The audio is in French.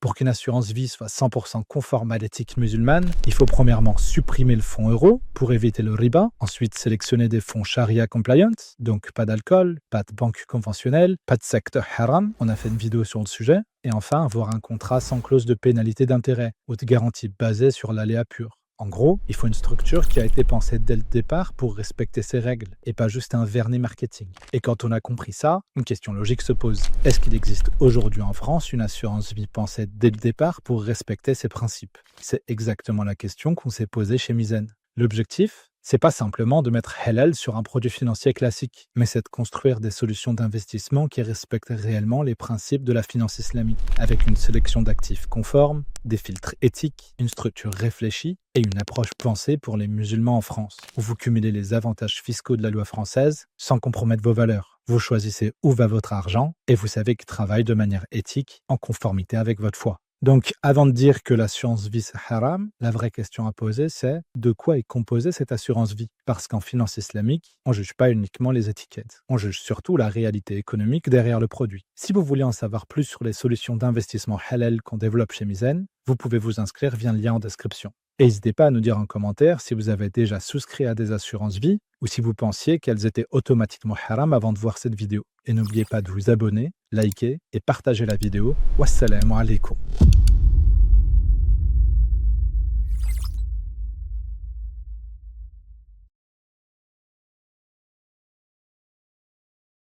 Pour qu'une assurance vie soit 100% conforme à l'éthique musulmane, il faut premièrement supprimer le fonds euro pour éviter le riba, ensuite sélectionner des fonds Sharia compliant, donc pas d'alcool, pas de banque conventionnelle, pas de secteur haram, on a fait une vidéo sur le sujet, et enfin avoir un contrat sans clause de pénalité d'intérêt ou de garantie basée sur l'aléa pur. En gros, il faut une structure qui a été pensée dès le départ pour respecter ces règles et pas juste un vernis marketing. Et quand on a compris ça, une question logique se pose. Est-ce qu'il existe aujourd'hui en France une assurance vie pensée dès le départ pour respecter ces principes? C'est exactement la question qu'on s'est posée chez Mizen. L'objectif, c'est pas simplement de mettre halal sur un produit financier classique, mais c'est de construire des solutions d'investissement qui respectent réellement les principes de la finance islamique, avec une sélection d'actifs conformes, des filtres éthiques, une structure réfléchie et une approche pensée pour les musulmans en France, où vous cumulez les avantages fiscaux de la loi française sans compromettre vos valeurs. Vous choisissez où va votre argent et vous savez qu'il travaille de manière éthique en conformité avec votre foi. Donc, avant de dire que l'assurance vie c'est haram, la vraie question à poser, c'est de quoi est composée cette assurance vie? Parce qu'en finance islamique, on ne juge pas uniquement les étiquettes, on juge surtout la réalité économique derrière le produit. Si vous voulez en savoir plus sur les solutions d'investissement halal qu'on développe chez Mizen, vous pouvez vous inscrire via le lien en description. Et n'hésitez pas à nous dire en commentaire si vous avez déjà souscrit à des assurances vie ou si vous pensiez qu'elles étaient automatiquement haram avant de voir cette vidéo. Et n'oubliez pas de vous abonner, liker et partager la vidéo. Wassalamu alaikum.